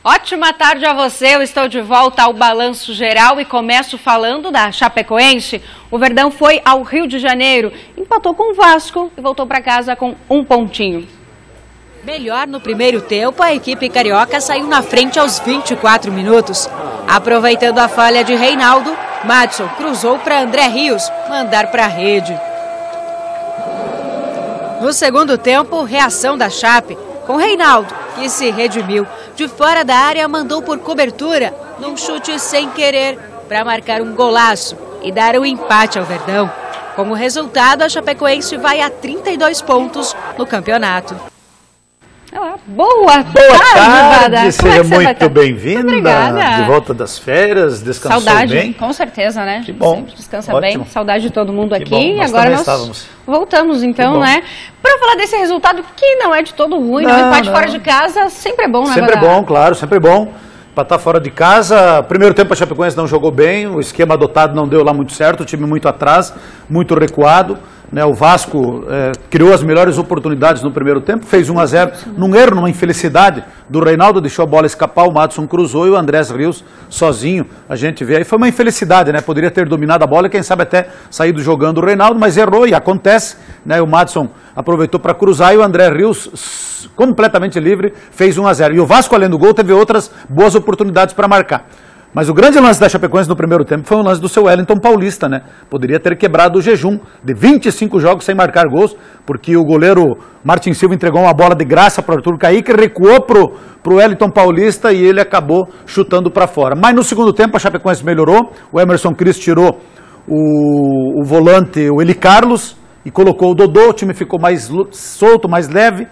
Ótima tarde a você, eu estou de volta ao Balanço Geral e começo falando da Chapecoense. O Verdão foi ao Rio de Janeiro, empatou com o Vasco e voltou para casa com um pontinho. Melhor no primeiro tempo, a equipe carioca saiu na frente aos 24 minutos. Aproveitando a falha de Reinaldo, Madison cruzou para André Rios mandar para a rede. No segundo tempo, reação da Chape, com Reinaldo, que se redimiu. De fora da área, mandou por cobertura, num chute sem querer, para marcar um golaço e dar o empate ao Verdão. Como resultado, a Chapecoense vai a 32 pontos no campeonato. Boa tarde, seja muito bem-vinda. De volta das férias, descansou saudade, bem? Com certeza, né? Que bom. Sempre descansa Ótimo. bem, saudade de todo mundo Que aqui. bom. E Nós agora também nós estávamos. Voltamos então, né? Para falar desse resultado que não é de todo ruim, não. Empate fora de casa sempre é bom, né? Sempre é bom, claro, sempre é bom. Empatar fora de casa, primeiro tempo a Chapecoense não jogou bem, o esquema adotado não deu lá muito certo, o time muito atrás, muito recuado. Né, o Vasco criou as melhores oportunidades no primeiro tempo, fez 1-0 num erro, numa infelicidade do Reinaldo, deixou a bola escapar, o Madison cruzou e o Andrés Rios sozinho, a gente vê aí, foi uma infelicidade, né, poderia ter dominado a bola e quem sabe até saído jogando o Reinaldo, mas errou e acontece, né, o Madison aproveitou para cruzar e o André Rios, completamente livre, fez 1-0. E o Vasco, além do gol, teve outras boas oportunidades para marcar. Mas o grande lance da Chapecoense no primeiro tempo foi um lance do seu Wellington Paulista, né? Poderia ter quebrado o jejum de 25 jogos sem marcar gols, porque o goleiro Martin Silva entregou uma bola de graça para o Arthur Caíque, recuou pro Wellington Paulista e ele acabou chutando para fora. Mas no segundo tempo a Chapecoense melhorou, o Emerson Cris tirou o volante, o Eli Carlos, e colocou o Dodô, o time ficou mais solto, mais leve,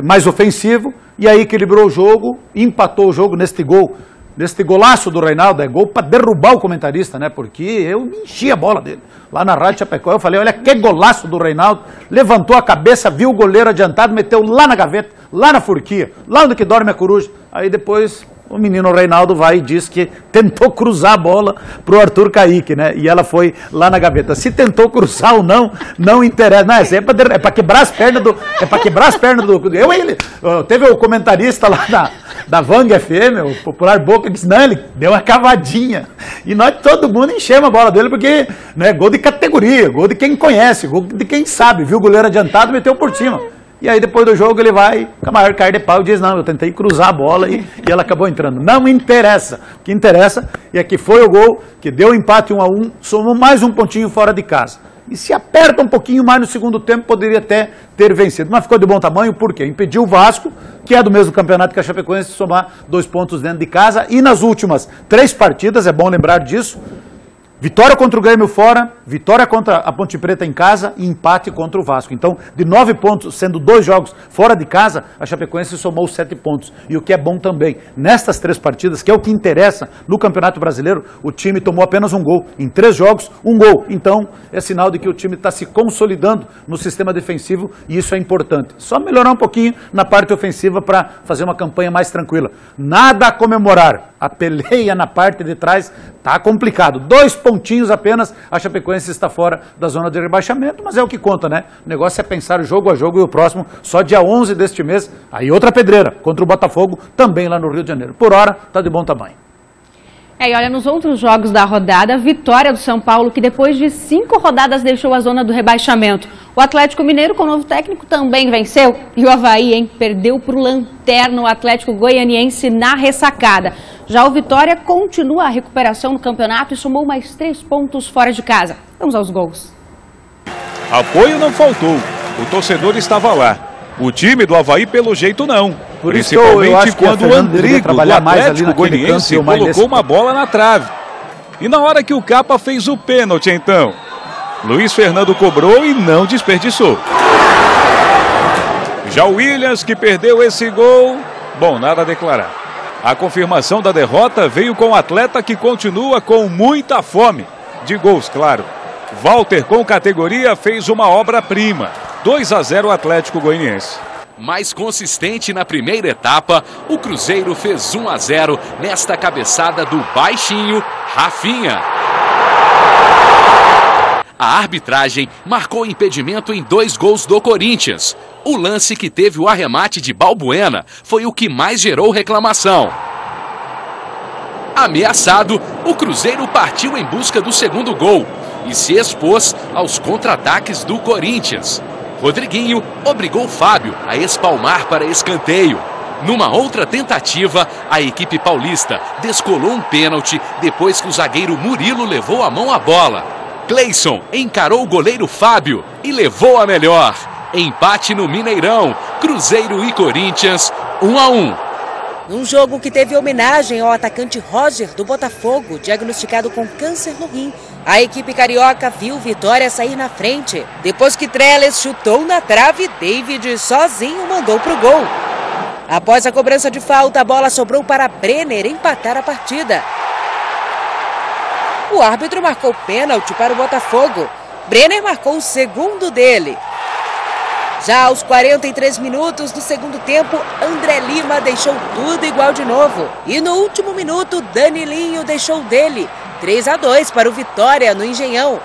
mais ofensivo, e aí equilibrou o jogo, empatou o jogo neste gol. Neste golaço do Reinaldo, é gol para derrubar o comentarista, né? Porque eu enchi a bola dele. Lá na Rádio Chapecó, eu falei, olha que golaço do Reinaldo. Levantou a cabeça, viu o goleiro adiantado, meteu lá na gaveta, lá na furquia, lá onde que dorme a coruja. Aí depois o menino Reinaldo vai e diz que tentou cruzar a bola pro Arthur Caíque, né? E ela foi lá na gaveta. Se tentou cruzar ou não, não interessa. Não, isso é para quebrar as pernas do... É para quebrar as pernas do... Teve o comentarista lá da Vang FM, o popular Boca, que disse, não, ele deu uma cavadinha. E nós, todo mundo, enchemos a bola dele, porque, né, gol de categoria, gol de quem conhece, gol de quem sabe, viu o goleiro adiantado, meteu por cima. E aí depois do jogo ele vai com a maior cara de pau e diz, não, eu tentei cruzar a bola e ela acabou entrando. Não interessa. O que interessa é que foi o gol que deu o empate 1-1, somou mais um pontinho fora de casa. E se aperta um pouquinho mais no segundo tempo, poderia até ter vencido. Mas ficou de bom tamanho, por quê? Impediu o Vasco, que é do mesmo campeonato que a Chapecoense, de somar 2 pontos dentro de casa. E nas últimas 3 partidas, é bom lembrar disso, vitória contra o Grêmio fora, vitória contra a Ponte Preta em casa e empate contra o Vasco. Então, de 9 pontos, sendo 2 jogos fora de casa, a Chapecoense somou 7 pontos. E o que é bom também, nestas 3 partidas, que é o que interessa no Campeonato Brasileiro, o time tomou apenas um gol. Em 3 jogos, 1 gol. Então, é sinal de que o time está se consolidando no sistema defensivo e isso é importante. Só melhorar um pouquinho na parte ofensiva para fazer uma campanha mais tranquila. Nada a comemorar. A peleia na parte de trás está complicado. 2 pontinhos apenas, a Chapecoense está fora da zona de rebaixamento, mas é o que conta, né? O negócio é pensar jogo a jogo e o próximo só dia 11 deste mês, aí outra pedreira contra o Botafogo, também lá no Rio de Janeiro. Por hora, está de bom tamanho. E olha, nos outros jogos da rodada, vitória do São Paulo, que depois de 5 rodadas deixou a zona do rebaixamento. O Atlético Mineiro, com o novo técnico, também venceu. E o Avaí, hein, perdeu para o lanterna o Atlético Goianiense na ressacada. Já o Vitória continua a recuperação no campeonato e somou mais 3 pontos fora de casa. Vamos aos gols. Apoio não faltou. O torcedor estava lá. O time do Avaí, pelo jeito, não. Principalmente quando o Andrigo, do Atlético Goianiense, colocou uma bola na trave. E na hora que o Capa fez o pênalti, então, Luiz Fernando cobrou e não desperdiçou. Já o Williams, que perdeu esse gol, bom, nada a declarar. A confirmação da derrota veio com o atleta que continua com muita fome. De gols, claro. Walter, com categoria, fez uma obra-prima. 2-0 Atlético Goianiense. Mais consistente na primeira etapa, o Cruzeiro fez 1-0 nesta cabeçada do baixinho Rafinha. A arbitragem marcou impedimento em 2 gols do Corinthians. O lance que teve o arremate de Balbuena foi o que mais gerou reclamação. Ameaçado, o Cruzeiro partiu em busca do segundo gol e se expôs aos contra-ataques do Corinthians. Rodriguinho obrigou Fábio a espalmar para escanteio. Numa outra tentativa, a equipe paulista descolou um pênalti depois que o zagueiro Murilo levou a mão à bola. Cleison encarou o goleiro Fábio e levou a melhor. Empate no Mineirão, Cruzeiro e Corinthians, 1-1. Num jogo que teve homenagem ao atacante Roger do Botafogo, diagnosticado com câncer no rim, a equipe carioca viu Vitória sair na frente. Depois que Trellis chutou na trave, David sozinho mandou pro gol. Após a cobrança de falta, a bola sobrou para Brenner empatar a partida. O árbitro marcou pênalti para o Botafogo. Brenner marcou o segundo dele. Já aos 43 minutos do segundo tempo, André Lima deixou tudo igual de novo. E no último minuto, Danilinho deixou dele. 3-2 para o Vitória no Engenhão.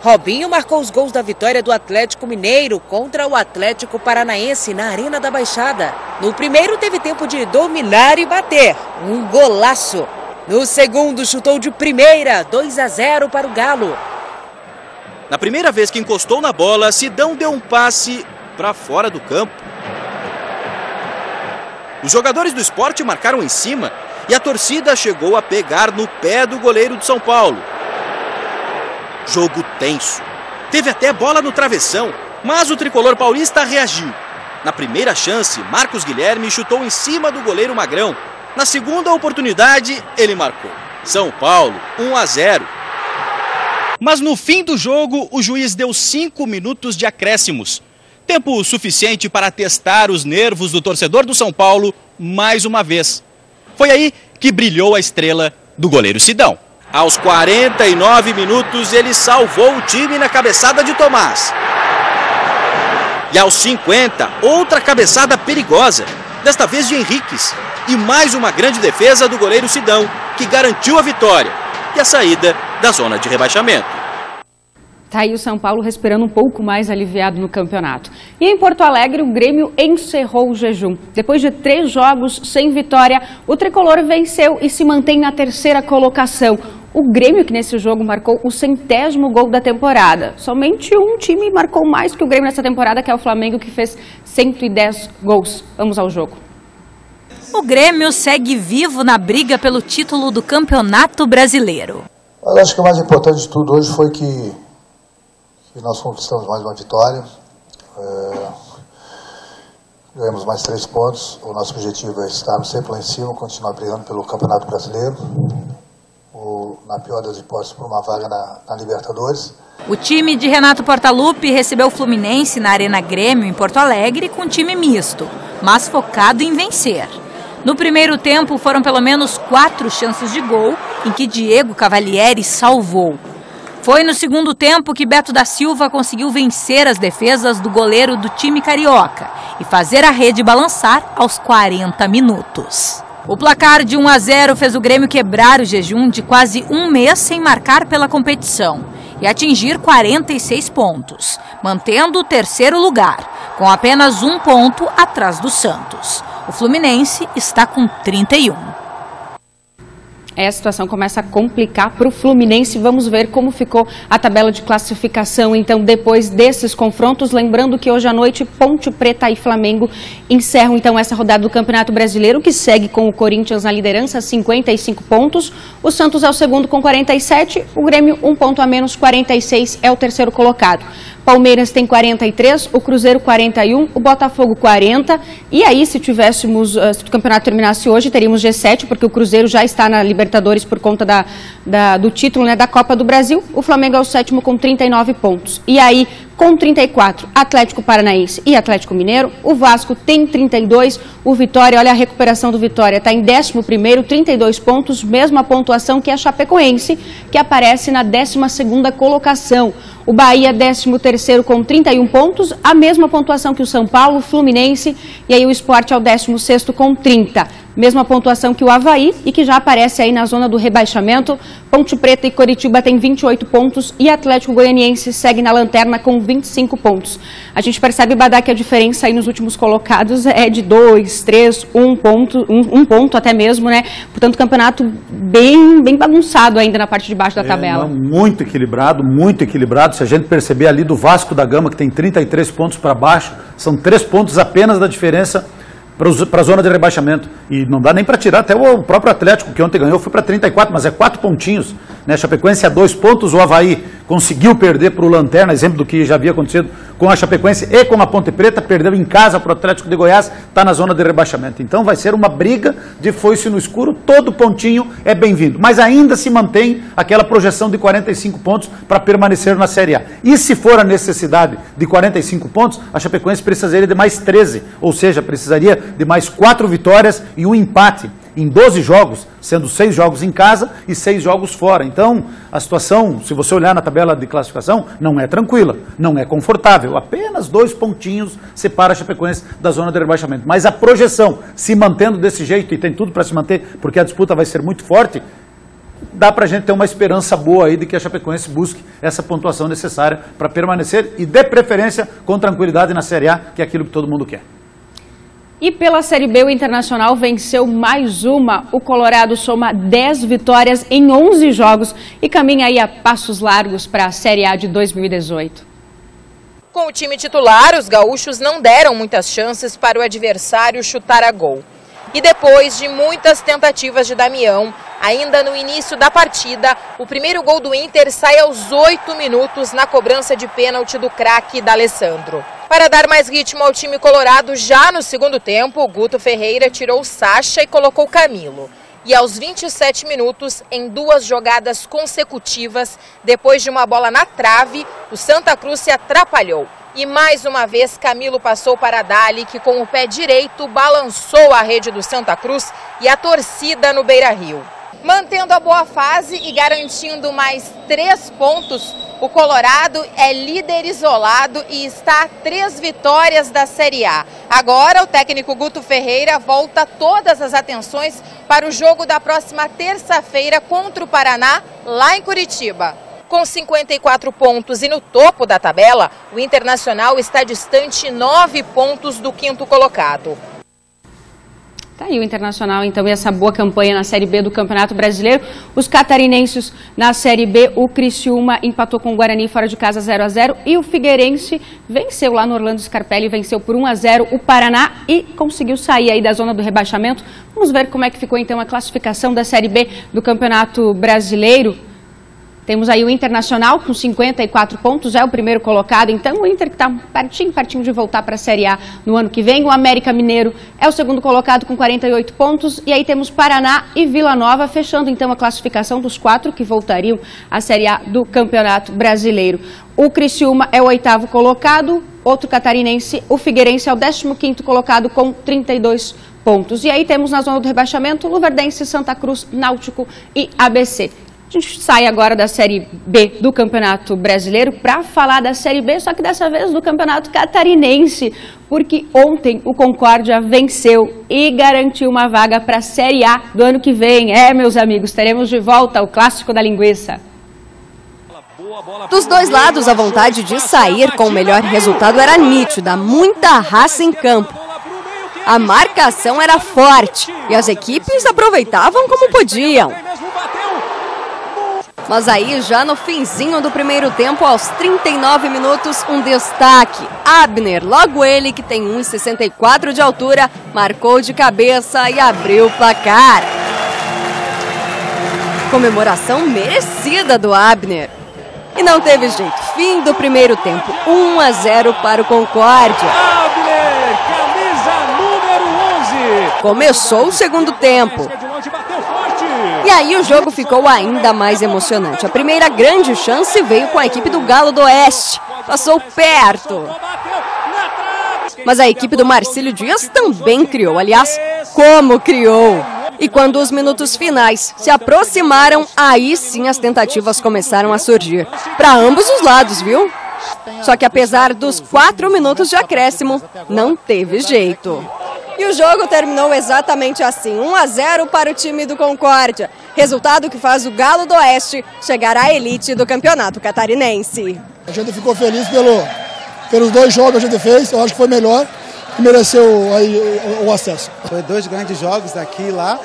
Robinho marcou os gols da vitória do Atlético Mineiro contra o Atlético Paranaense na Arena da Baixada. No primeiro teve tempo de dominar e bater. Um golaço. No segundo chutou de primeira, 2-0 para o Galo. Na primeira vez que encostou na bola, Sidão deu um passe para fora do campo. Os jogadores do Sport marcaram em cima e a torcida chegou a pegar no pé do goleiro do São Paulo. Jogo tenso. Teve até bola no travessão, mas o tricolor paulista reagiu. Na primeira chance, Marcos Guilherme chutou em cima do goleiro Magrão. Na segunda oportunidade, ele marcou. São Paulo, 1-0. Mas no fim do jogo, o juiz deu 5 minutos de acréscimos. Tempo suficiente para testar os nervos do torcedor do São Paulo mais uma vez. Foi aí que brilhou a estrela do goleiro Sidão. Aos 49 minutos, ele salvou o time na cabeçada de Tomás. E aos 50, outra cabeçada perigosa, desta vez de Henriques. E mais uma grande defesa do goleiro Sidão, que garantiu a vitória e a saída da zona de rebaixamento. Tá aí o São Paulo respirando um pouco mais aliviado no campeonato. E em Porto Alegre, o Grêmio encerrou o jejum. Depois de 3 jogos sem vitória, o tricolor venceu e se mantém na 3ª colocação. O Grêmio, que nesse jogo marcou o 100º gol da temporada. Somente um time marcou mais que o Grêmio nessa temporada, que é o Flamengo, que fez 110 gols. Vamos ao jogo. O Grêmio segue vivo na briga pelo título do Campeonato Brasileiro. Eu acho que o mais importante de tudo hoje foi que nós conquistamos mais uma vitória. Ganhamos mais 3 pontos. O nosso objetivo é estarmos sempre lá em cima, continuar brigando pelo Campeonato Brasileiro. Na pior das hipóteses, por uma vaga na Libertadores. O time de Renato Portaluppi recebeu o Fluminense na Arena Grêmio, em Porto Alegre, com time misto, mas focado em vencer. No primeiro tempo, foram pelo menos 4 chances de gol, em que Diego Cavalieri salvou. Foi no segundo tempo que Beto da Silva conseguiu vencer as defesas do goleiro do time carioca e fazer a rede balançar aos 40 minutos. O placar de 1-0 fez o Grêmio quebrar o jejum de quase um mês sem marcar pela competição e atingir 46 pontos, mantendo o 3º lugar, com apenas 1 ponto atrás do Santos. O Fluminense está com 31. A situação começa a complicar para o Fluminense. Vamos ver como ficou a tabela de classificação, então, depois desses confrontos. Lembrando que hoje à noite, Ponte Preta e Flamengo encerram, então, essa rodada do Campeonato Brasileiro, que segue com o Corinthians na liderança, 55 pontos. O Santos é o segundo com 47, o Grêmio 1 ponto a menos, 46, é o 3º colocado. Palmeiras tem 43, o Cruzeiro 41, o Botafogo 40. E aí, se o campeonato terminasse hoje, teríamos G7, porque o Cruzeiro já está na Libertadores por conta do título, né, da Copa do Brasil. O Flamengo é o 7º com 39 pontos. E aí, com 34, Atlético Paranaense e Atlético Mineiro. O Vasco tem 32, o Vitória, olha a recuperação do Vitória, está em 11º, 32 pontos, mesma pontuação que a Chapecoense, que aparece na 12ª colocação. O Bahia, 13º com 31 pontos, a mesma pontuação que o São Paulo, Fluminense, e aí o Sport é o 16º com 30. mesma pontuação que o Avaí e que já aparece aí na zona do rebaixamento. Ponte Preta e Coritiba têm 28 pontos e Atlético Goianiense segue na lanterna com 25 pontos. A gente percebe, Badá, que a diferença aí nos últimos colocados é de 2, 3, 1 ponto até mesmo, né? Portanto, campeonato bem bagunçado ainda na parte de baixo da tabela. Muito equilibrado, muito equilibrado. Se a gente perceber ali do Vasco da Gama, que tem 33 pontos para baixo, são 3 pontos apenas da diferença para a zona de rebaixamento. E não dá nem para tirar, até o próprio Atlético, que ontem ganhou, foi para 34, mas é 4 pontinhos. Né? Chapecoense a 2 pontos, o Avaí conseguiu perder para o Lanterna, exemplo do que já havia acontecido com a Chapecoense e com a Ponte Preta, perdeu em casa para o Atlético de Goiás, está na zona de rebaixamento. Então vai ser uma briga de foice no escuro, todo pontinho é bem-vindo. Mas ainda se mantém aquela projeção de 45 pontos para permanecer na Série A. E se for a necessidade de 45 pontos, a Chapecoense precisaria de mais 13, ou seja, precisaria de mais 4 vitórias e um empate em 12 jogos, sendo 6 jogos em casa e 6 jogos fora. Então, a situação, se você olhar na tabela de classificação, não é tranquila, não é confortável. Apenas 2 pontinhos separa a Chapecoense da zona de rebaixamento. Mas a projeção, se mantendo desse jeito, e tem tudo para se manter, porque a disputa vai ser muito forte, dá para a gente ter uma esperança boa aí de que a Chapecoense busque essa pontuação necessária para permanecer e, de preferência, com tranquilidade na Série A, que é aquilo que todo mundo quer. E pela Série B, o Internacional venceu mais uma. O Colorado soma 10 vitórias em 11 jogos e caminha aí a passos largos para a Série A de 2018. Com o time titular, os gaúchos não deram muitas chances para o adversário chutar a gol. E depois de muitas tentativas de Damião, ainda no início da partida, o primeiro gol do Inter sai aos 8 minutos na cobrança de pênalti do craque D'Alessandro. Para dar mais ritmo ao time colorado, já no segundo tempo, o Guto Ferreira tirou Sacha e colocou Camilo. E aos 27 minutos, em 2 jogadas consecutivas, depois de uma bola na trave, o Santa Cruz se atrapalhou. E mais uma vez, Camilo passou para Dali, que com o pé direito balançou a rede do Santa Cruz e a torcida no Beira-Rio. Mantendo a boa fase e garantindo mais 3 pontos, o Colorado é líder isolado e está a 3 vitórias da Série A. Agora, o técnico Guto Ferreira volta todas as atenções para o jogo da próxima terça-feira contra o Paraná, lá em Curitiba. Com 54 pontos e no topo da tabela, o Internacional está distante 9 pontos do 5º colocado. Tá aí o Internacional, então, e essa boa campanha na Série B do Campeonato Brasileiro. Os catarinenses na Série B, o Criciúma empatou com o Guarani fora de casa 0-0 e o Figueirense venceu lá no Orlando Scarpelli, venceu por 1-0 o Paraná e conseguiu sair aí da zona do rebaixamento. Vamos ver como é que ficou então a classificação da Série B do Campeonato Brasileiro. Temos aí o Internacional com 54 pontos, é o primeiro colocado. Então o Inter que está pertinho de voltar para a Série A no ano que vem. O América Mineiro é o segundo colocado com 48 pontos. E aí temos Paraná e Vila Nova fechando então a classificação dos 4 que voltariam à Série A do Campeonato Brasileiro. O Criciúma é o 8º colocado, outro catarinense, o Figueirense é o 15º colocado com 32 pontos. E aí temos na zona do rebaixamento Luverdense, Santa Cruz, Náutico e ABC. A gente sai agora da Série B do Campeonato Brasileiro para falar da Série B, só que dessa vez do Campeonato Catarinense, porque ontem o Concórdia venceu e garantiu uma vaga para a Série A do ano que vem. Meus amigos, teremos de volta o clássico da linguiça. Dos dois lados, a vontade de sair com o melhor resultado era nítida, muita raça em campo. A marcação era forte e as equipes aproveitavam como podiam. Mas aí, já no finzinho do primeiro tempo, aos 39 minutos, um destaque. Abner, logo ele, que tem 1,64 de altura, marcou de cabeça e abriu o placar. Comemoração merecida do Abner. E não teve jeito. Fim do primeiro tempo, 1-0 para o Concórdia. Abner, camisa número 11. Começou o segundo tempo. E aí o jogo ficou ainda mais emocionante. A primeira grande chance veio com a equipe do Galo do Oeste. Passou perto. Mas a equipe do Marcílio Dias também criou. Aliás, como criou! E quando os minutos finais se aproximaram, aí sim as tentativas começaram a surgir. Para ambos os lados, viu? Só que apesar dos 4 minutos de acréscimo, não teve jeito. E o jogo terminou exatamente assim, 1-0 para o time do Concórdia. Resultado que faz o Galo do Oeste chegar à elite do Campeonato Catarinense. A gente ficou feliz pelos 2 jogos que a gente fez, eu acho que foi melhor e mereceu aí o acesso. Foi 2 grandes jogos aqui e lá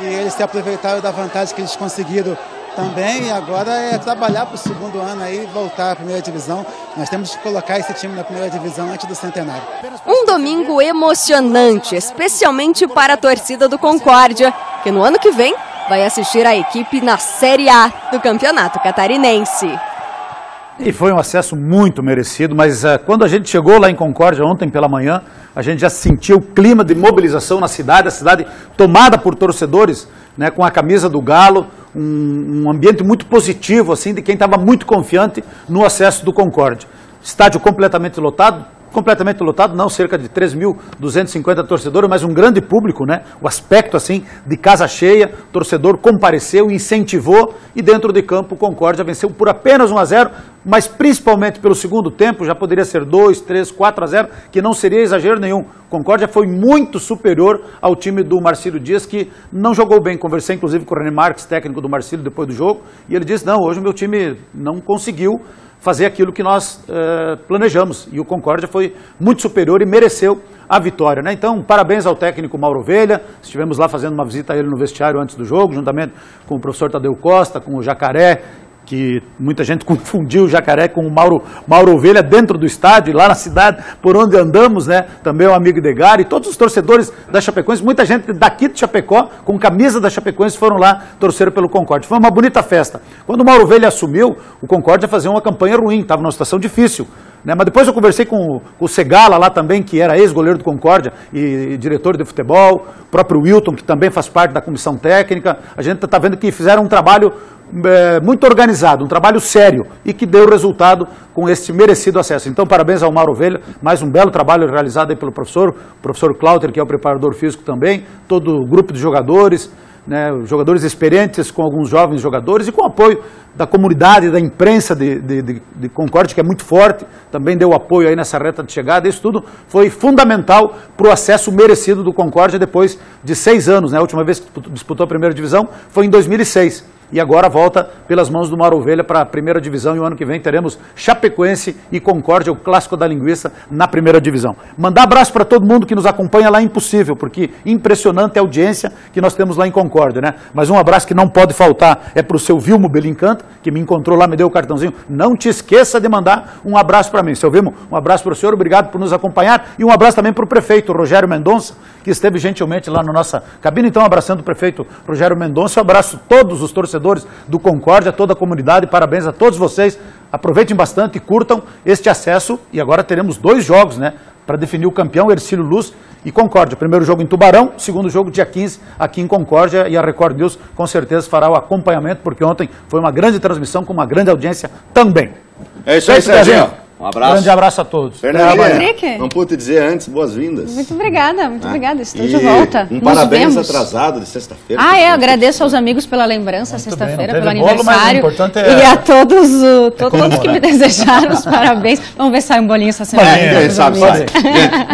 e eles se aproveitaram da vantagem que eles conseguiram também, e agora é trabalhar para o segundo ano aí e voltar à primeira divisão. Nós temos que colocar esse time na primeira divisão antes do centenário. Um domingo emocionante, especialmente para a torcida do Concórdia, que no ano que vem vai assistir a equipe na Série A do Campeonato Catarinense. E foi um acesso muito merecido, mas quando a gente chegou lá em Concórdia ontem pela manhã, a gente já sentiu o clima de mobilização na cidade, a cidade tomada por torcedores, né, com a camisa do Galo, um ambiente muito positivo, assim, de quem estava muito confiante no acesso do Concórdia. Estádio completamente lotado não, cerca de 3.250 torcedores, mas um grande público, né? O aspecto assim de casa cheia, torcedor compareceu, incentivou e dentro de campo o Concórdia venceu por apenas 1-0, mas principalmente pelo segundo tempo, já poderia ser 2, 3, 4-0, que não seria exagero nenhum. Concórdia foi muito superior ao time do Marcílio Dias, que não jogou bem. Conversei inclusive com o René Marques, técnico do Marcílio, depois do jogo, e ele disse, não, hoje o meu time não conseguiu fazer aquilo que nós planejamos. E o Concórdia foi muito superior e mereceu a vitória, né? Então, parabéns ao técnico Mauro Ovelha. Estivemos lá fazendo uma visita a ele no vestiário antes do jogo, juntamente com o professor Tadeu Costa, com o Jacaré, que muita gente confundiu o Jacaré com o Mauro Ovelha dentro do estádio, lá na cidade, por onde andamos, né? Também o amigo Edgar e todos os torcedores da Chapecoense, muita gente daqui de Chapecó, com camisa da Chapecoense, foram lá torcer pelo Concórdia. Foi uma bonita festa. Quando o Mauro Ovelha assumiu, o Concórdia fazia uma campanha ruim, estava numa situação difícil, né? Mas depois eu conversei com o Segala lá também, que era ex-goleiro do Concórdia e diretor de futebol, o próprio Wilton, que também faz parte da comissão técnica. A gente está vendo que fizeram um trabalho muito organizado, um trabalho sério e que deu resultado com esse merecido acesso. Então, parabéns ao Mauro Ovelha, mais um belo trabalho realizado aí pelo professor Cláudio, que é o preparador físico também, todo o grupo de jogadores, né, jogadores experientes com alguns jovens jogadores e com o apoio da comunidade, da imprensa de Concórdia, que é muito forte, também deu apoio aí nessa reta de chegada. Isso tudo foi fundamental para o acesso merecido do Concórdia depois de 6 anos, né? A última vez que disputou a primeira divisão foi em 2006. E agora volta pelas mãos do Mauro Ovelha para a primeira divisão e o ano que vem teremos Chapecoense e Concórdia, o clássico da linguiça, na primeira divisão. Mandar abraço para todo mundo que nos acompanha lá é impossível, porque impressionante a audiência que nós temos lá em Concórdia, né? Mas um abraço que não pode faltar é para o seu Vilmo Belincanta, que me encontrou lá, me deu o cartãozinho. Não te esqueça de mandar um abraço para mim. Seu Vilmo, um abraço para o senhor, obrigado por nos acompanhar e um abraço também para o prefeito Rogério Mendonça, que esteve gentilmente lá na nossa cabine. Então, abraçando o prefeito Rogério Mendonça, eu abraço todos os torcedores do Concórdia, toda a comunidade, parabéns a todos vocês, aproveitem bastante e curtam este acesso, e agora teremos 2 jogos, né, para definir o campeão, Hercílio Luz e Concórdia. Primeiro jogo em Tubarão, segundo jogo dia 15 aqui em Concórdia, e a Record News com certeza fará o acompanhamento, porque ontem foi uma grande transmissão com uma grande audiência também. É isso aí, Serginho. Um abraço. Grande abraço a todos. Fernandinha, não pude dizer antes, boas-vindas. Muito obrigada, estou de volta. Um parabéns atrasado de sexta-feira. Eu agradeço aos amigos pela lembrança, sexta-feira, pelo aniversário. E a todos que me desejaram os parabéns. Vamos ver se sai um bolinho essa semana. Quem sabe sai.